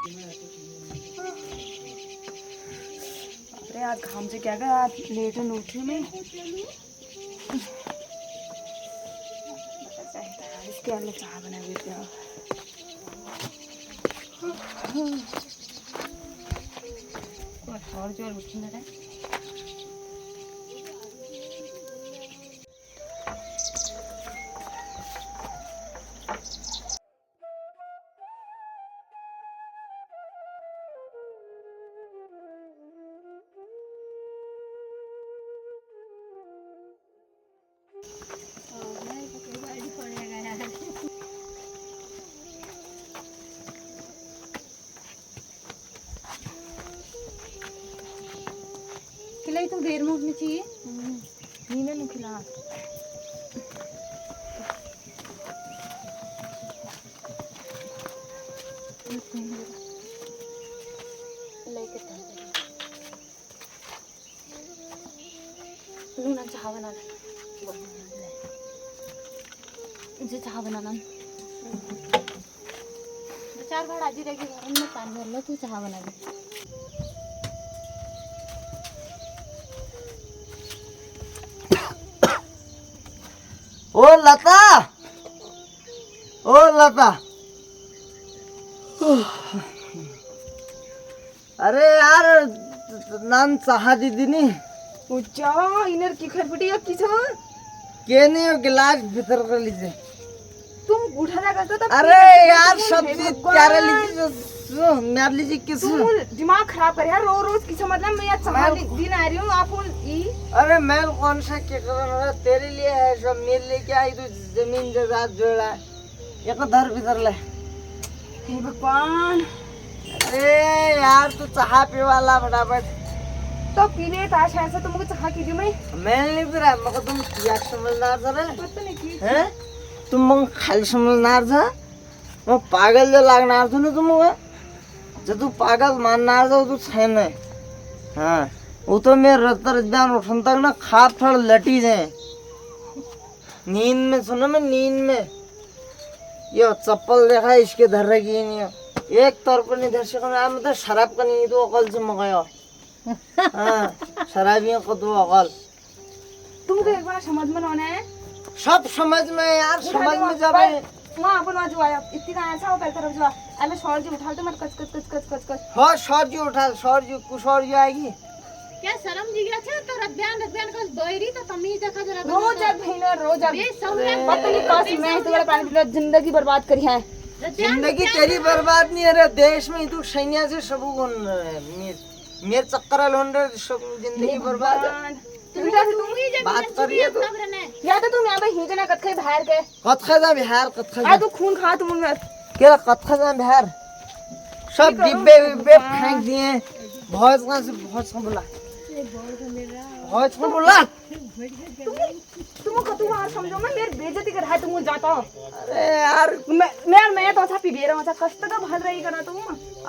अरे आज घाम से क्या गया, आज लेट उठी मैं। इसके लिए चाह बना देते हैं। और जो उठने रहे खिलाई तो देर में उठनी चाहिए। नींद नहीं खिला लूना चाह बना मुझे चाह बनाना दो चार बार आज ही रहेगी घर में पानी भर लो तू चाह बना दे। ओ लता, ओ लता, अरे यार नान चाहा दीदी नी उच्चा इनर की खरपटी अब किस के नहीं हो गिलास भीतर कर लीजिए। तुम उठा ना करते तब अरे यार सब्जी क्या रह लीजिए मार लीजिए किस तुम दिमाग खराब कर यार रो रोज किस मतलब मैं आज संभाल दिन आ रही हूँ आप ई अरे मैं कौन सा क्या कर रहा हूँ तेरे लिए है सब मेरे लिए क्या है तू जमीन जायदाद जोड़ा है एक धर भीतर ले। हे भगवान अरे यार तू चाह पी वाला फटाफट तो पीने ताश ऐसा तुमको चाह कीजिए मैं नहीं पी रहा मगर तुम क्या समझदार जरा पता नहीं की हैं तुम मग खाली समझणार था मग पागल जो लागणार था ना तुम जो तू पागल मानणार था तू छैन हाँ वो तो मैं रतर जान उठन तक ना खाप थोड़ा लटी जाए नींद में सुनो मैं नींद में ये चप्पल देखा इसके धर रही नहीं एक तौर पर नहीं धर सका मतलब शराब का नहीं तो अकल से मंगाया हाँ शराबियों को तो अकल तुमको एक बार समझ में आना है सब समझ में यार समझ में जब वहाँ अपन वहाँ जो आया इतनी का ऐसा हो पहले तरफ जो अरे शॉर्ट जी उठा तो मत कच कच कच कच कच कच हाँ शॉर्ट जी उठा शॉर्ट जी कुछ और जी आएगी क्या शर्म जी गया छे तो रब्यान का बैरी तो तमीज देखा जरा रोज अब भैया रोज अब बे सौरा पता नहीं कौन मैं तुम्हारे पानी पीला जिंदगी बर्बाद करी है जिंदगी तेरी बर्बाद नहीं है रे देश में तू सैन्या से सब मेरे चक्कर लोन रे सब जिंदगी बर्बाद बात करिए तो या तो तुम यहाँ पे हिंजे ना कत्थे बाहर के कत्था जा बिहार कत्था आ तू खून खा तुम में क्या कत्था जा बिहार सब डिब्बे विब्बे फेंक दिए बहुत कहाँ से बहुत कहाँ बोला बहुत कहाँ बोला तुमको तुम आज समझो मैं मेरी बेइज्जती कर रहा है तुम जाता हो अरे यार मैं तो अच्छा पी रहा हूँ अच्छा कष्ट का भल रही करा तुम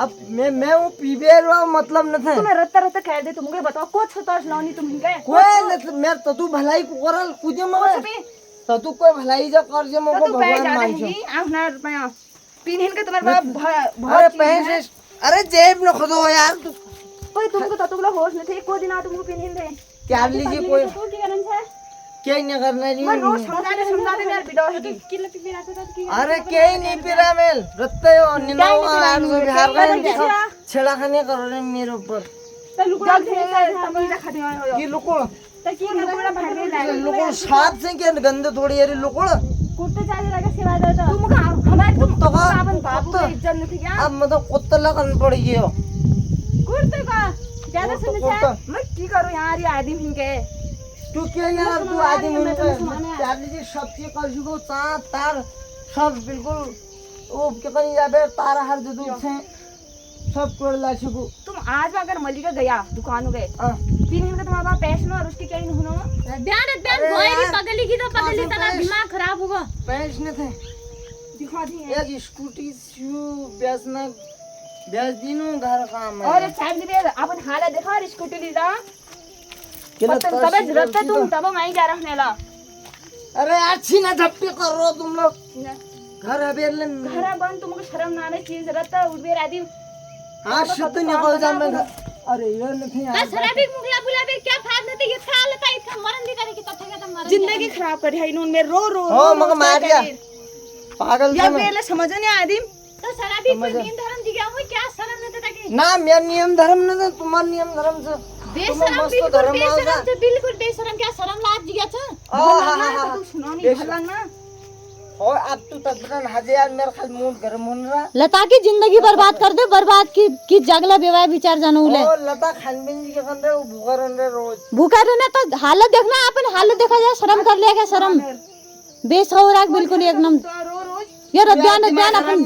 अब मैं वो पीबे रहा मतलब न थे तुम्हें रत्ता कह दे तुमको बताओ कुछ होता है लानी तुम ही गए कोई मैं तो तू भलाई को करल कुछ मगर तो तू कोई भलाई जो कर जे मको भगवान मान छो आना रुपया पीन के तुम्हारे बाप अरे पैसे अरे जेब न खुदो यार तू ओए तुमको तो तुमला होश नहीं थे कोई दिन आ तुमको पीन दे क्या लीजिए कोई तो की करन है क्या नहीं करना जी मैं रोज समझा दे यार बिडो है किलो पी रहा था की अरे क्या ही नहीं पिरा मेल रत्ते हो निनावा आन से बिहार का छेड़ा खाने कर रहे मेरे ऊपर तो लुकुड़ा तमीजा खाते हो ये लुकुड़ तो की लुकुड़ा भागे लाए लुकुड़ साथ से क्या गंदे थोड़ी यार लुकुड़ कुत्ते चाले लगा सेवा दे तो तुम हमारे तुम अपन बाबू की इज्जत नहीं क्या अब मतलब कुत्ता लगन पड़ी है कुत्ते का ज्यादा सुन से मैं की करूं यार ये आदमी के तू क्या यार तू आदमी में चार लीजिए सब चीज कर जुगो तार तार सब बिल्कुल वो क्या कहीं जाबे तारा हर जो दूर से सब कोड़ ला छुगो तुम आज अगर मलिका गया दुकान गए तीन दिन का तुम्हारे पास पैसे और उसके क्या ही होना रब्यान बैरी पगली की तो पगली तेरा दिमाग खराब होगा पैसे न थे दिखा दी एक स्कूटी छू बेचना बेच दिनो घर काम है और साहब ने अपन हालत देखा और स्कूटी लीला तब जरूरत है तुम तब मैं जा रहा ला अरे अच्छी ना धप्पी कर रहे हो तुम लोग घर अबेर ले घर बन तुमको शर्म ना आने चीज जरूरत है उबेर आदि हाँ शुद्ध निकल जा मैं अरे ये नहीं का शराबी मुखला बुलाबे क्या फायदा नहीं ये खा लेता इसका मरण भी करे कि तथे का मरण जिंदगी खराब करी है इन्होंने में रो रो हो मगर मार दिया पागल या से मैं बेले समझ नहीं आदमी तो शराबी कोई नियम धर्म जी गया हो क्या शर्म नहीं देता कि ना मेरा नियम धर्म ना था तुम्हारा नियम धर्म से बेशरम बेशरम से बिल्कुल बेशरम क्या शर्म लाज जी गया छ तू सुनो नहीं भला ना और अब तू तकरीबन हजार मेरे ख्याल मूड गरम हो रहा लता की जिंदगी बर्बाद कर दे बर्बाद की जगला बेवाय विचार जानो उले ओ लता खानबिन जी के कंदे वो भूखा रहने रोज भूखा रहना तो हालत देखना अपन हालत देखा जाए शर्म कर लिया क्या शर्म बेसौराक बिल्कुल एकदम तो रो रोज ये रद्यान अपन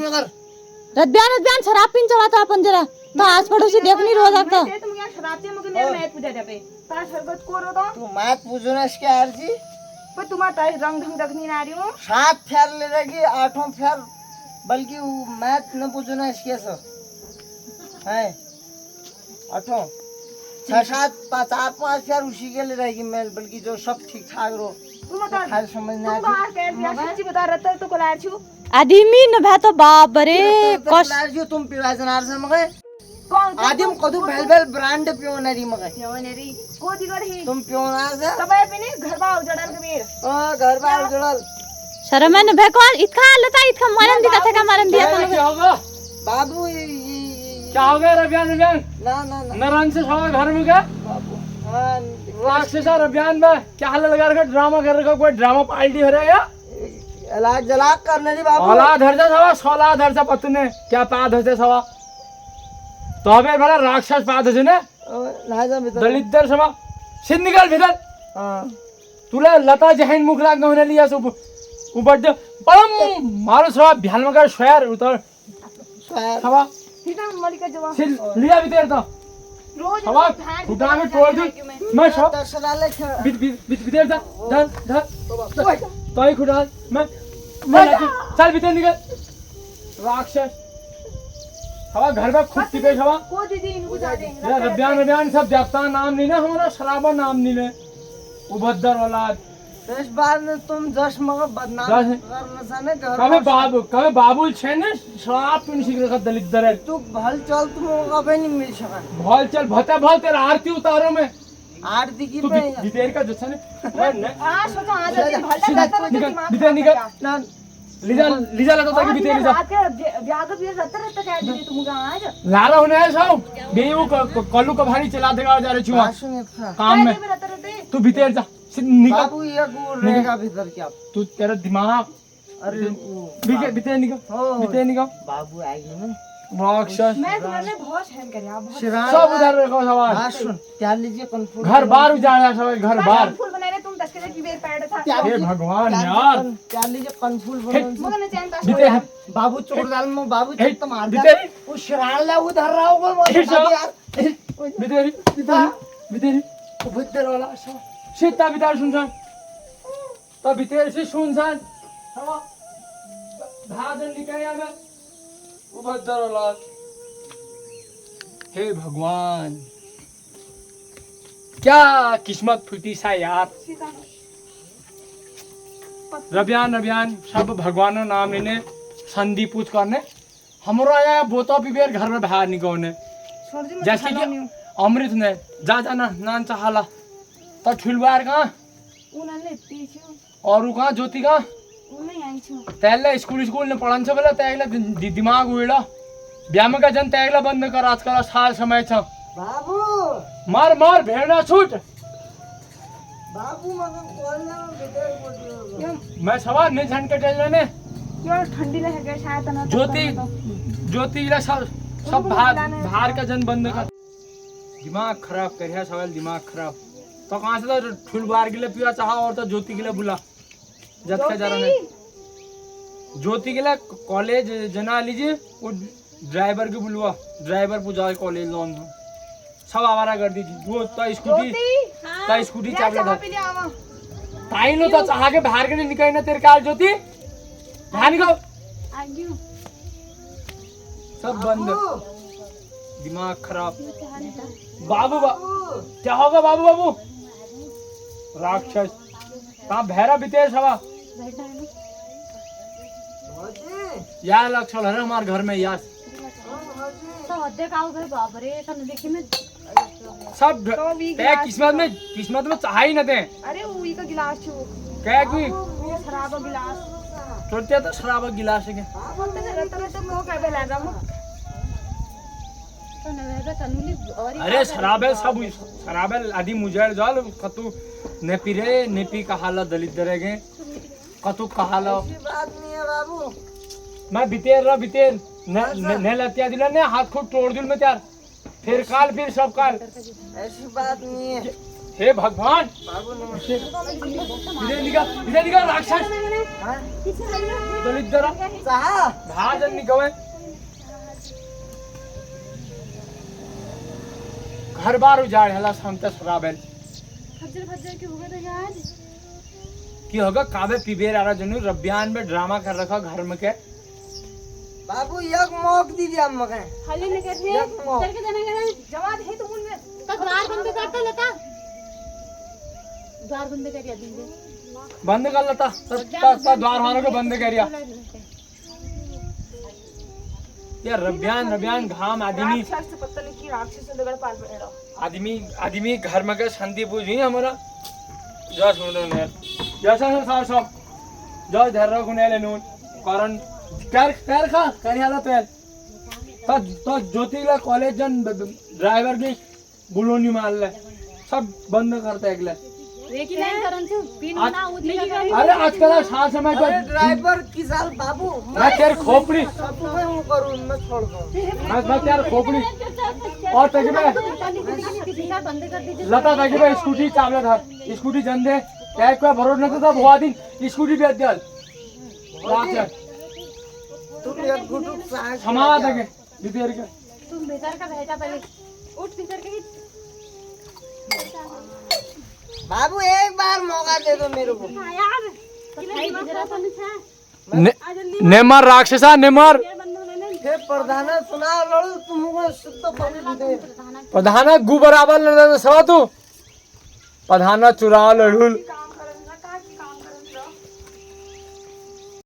रद्यान शराब पीन चला था अपन जरा तो आस पड़ोसी देखनी रोज आता मैं तुम क्या शराब से मगर मेरा मैच पूजा जाबे ता शरबत को रो दो तू मत पूछो ना इसके यार जी पर तुम्हारा रंग ढंग रखनी ना रही हूं 7 फेर ले रहेगी 8वां फेर बल्कि वो मैथ न पूछो ना इसके से है 8वां 6-7 4-5 फेर उसी के लिए रहेगी मैं बल्कि जो सब ठीक ठाक रो तुम बता खाल समझ ना तुम बाहर कह दिया सच्ची बता रहा तो कोलार छु आदमी न भे तो बाप रे कस जो तुम पिवा जनार से मगे कौन आदिम कदू बेल ब्रांड पियोनरी मगे नेरी को दिगर ही तुम पियोनार से सबे पे नहीं घर बाव जड़न के बेर ओ घर बार जुड़ल शर्म न भे कौन इतका लता इतका मरण दी कथे का मरण दिया क्या क्या होगा बाबू क्या हो गया रबियान रबियान ना नारायण से सवा घर में क्या बाबू हाँ राक्षस रबियान में क्या हाल लगा रखा ड्रामा कर रखा कोई ड्रामा पार्टी हो रहा है या इलाज जलाक करने दी बाबू औलाद धर जा सवा सोला धर जा पतने क्या पाद हसे सवा तो अबे बड़ा राक्षस पाद हसे ने ना जा भीतर दलित दर सवा सिंह निकल भीतर हाँ तुला लता जहन मुख लाग होने लिया सब ऊपर दे बम मारो सवा भ्याल मगर शहर उतर सवा सीधा मलिका जवाब सिल लिया भीतर तो रोज सवा उठा में तोड़ दूं मैं सब दर्शनालय भीतर जा धर धर तो ही खुदा मैं चल भीतर निकल राक्षस हवा घर में खुद की पे हवा को दीदी इनको जा दे ये रबियान सब देवता नाम नहीं ना हमारा शराबा नाम नहीं ले उभद्दर औलाद 10 बार में तुम 10 मगर बदनाम दस- करना साने घर कभी बाबू छे ने शराब पीने सीख रखा दलित दर है तू भल चल तुम कभी नहीं मिल सका भल चल भते भल तेरा आरती उतारो में आरती की तू पे भीतर का जैसा ने हां सोचो आज दिन भल्ला रहता तो दिमाग भीतर निकल ना लीजा लगा था कि भीतर लीजा रात के ब्याह के बियर रहता कह दीदी तुम का आज लारा होने है सब बेयू कल्लू का भारी चला देगा जा रहे छुआ सुने था काम में रहता रहते तू भीतर जा निकल बाबू ये गुड़ रहेगा भीतर क्या तू तेरा दिमाग अरे भीतर निकल हो भीतर निकल बाबू आएगी ना राक्षस मैं तुम्हारे बहुत सहन कर रहा बहुत शिवान सब उधर रखो सवाल हाँ सुन क्या लीजिए कंफ्यूज घर बार उजाड़ा सब घर बार फूल बनाने तुम 10 के बेर पैड था हे भगवान यार क्या लीजिए कंफ्यूज बनो मगर ने चैन पास भीतर बाबू चोर डाल में बाबू हे, चोर तो मार भीतर दे वो शिरान ला उधर रहा होगा वो हे, सब। यार भीतर भीतर भीतर वाला सब सीता भीतर सुनसान तो भीतर से सुनसान हवा भाजन निकल में उभद्दर औलाद हे भगवान क्या किस्मत फूटी सा यार रबियान सब भगवान नाम लेने संधि पूछ करने हमारा आया बोतो पिबेर घर में बाहर निकलने जैसे कि अमृत ने जा जाना नान चाहला तो ठुलबार कहाँ उनले पीछे और कहाँ ज्योति कहाँ उनले आई छु त्यागला स्कूल ने पढ़ान्छ बेला त्यागला दिमाग उड़ ब्याम का जन त्यागला बंद कर आजकल साल समय छ बाबू मार भेड़ा छूट बाबू मगर कोलना में भीतर बोल मैं सवाल नहीं झन के टेल ने यार ठंडी लगे शायद ना ज्योति ला सब बाहर का जन बंद कर दिमाग खराब करिया सवाल दिमाग खराब तो कहाँ से तो ठुलबार के लिए पिया चाहा और तो ज्योति के लिए बुला जब का जरा नहीं ज्योति के लिए कॉलेज जना लीजिए वो ड्राइवर के बुलवा ड्राइवर पूजा कॉलेज लोन सब आवारा कर दीजिए वो तो स्कूटी चाबला था ताई लो तो चाह के बाहर के निकल ना तेरे कार ज्योति बाहर निकल सब बंद दिमाग खराब बाबू क्या होगा बाबू राक्षस कहाँ भैरा बीते सवा यार लक्षण है हमारे घर में यार देख आओ भाई बाप रे तने देखी में सब तो भी ते किस्मत में चाह ही न थे अरे वही का गिलास छू क्या कोई ये शराब का गिलास छोड़ते तो शराब का गिलास है बोलते हैं रहता तो वो क्या बेला रहा तो नवेगा तनुली और अरे शराब है सब शराब है आदि मुझे जाल कतु ने पीरे ने पी का हालत दलित दरेगे कतु का हालत ऐसी बात नहीं है बाबू। मैं बितेर ने लतिया दिला ने हाथ को तोड़ दिल में त्यार फिर काल फिर सब काल ऐसी बात नहीं है हे भगवान बाबू। नमस्ते। इधर निका राक्षस हाँ? दलित दरा चाहा भाजन निकवे घर बार उजाड़ हला शांत शराबेल खज्जर के होगा तो यार की होगा काबे पिबेर आरा जनु रबियान में ड्रामा कर रखा घर में के बाबू एक मौक दीजिए हम मगे खाली नहीं करते एक मौक चल के जाने के जवाब है तो मुझ में तो द्वार बंद करता लता द्वार बंद कर दिया दिन बंद कर लेता तो द्वार वालों को बंद करिया यार रबियान घाम आदमी राक्षस से पता नहीं कि राक्षस से दगड़ पाल पड़े रहो आदमी घर में के शांति पूजी हमारा जा सुनो ने जैसा सर सब जा धर रखो ने लेनून कारण कर खा करियाला तो ज्योतिला कॉलेज जन ड्राइवर की बुलोनी मार ले सब बंद करते एकले रेकी लाइन करन से पिन ना उदी अरे आजकल साल समय अरे पर ड्राइवर की साल बाबू मैं तेरी खोपड़ी सब मैं हूँ करूँ मैं छोड़ दूँ। मैं तेरी खोपड़ी और तक में बंद कर दीजिए लता तक में स्कूटी चावला था स्कूटी जन दे क्या कोई भरोसा नहीं था बहुत दिन स्कूटी बेच दिया रात तुम एक घुटुक चाह क्षमा देंगे विदेर के तुम बेचार का भेजा पहले उठ पिचर के बाबू एक बार मौका दे दो मेरे को। यार खाई जरा तो नहीं नेमर राक्षसा नेमर हे प्रधान सुना लड़ू तुमको शुद्ध पानी दे प्रधान गु बराबर लड़ सवा तू प्रधान चुरा लड़ुल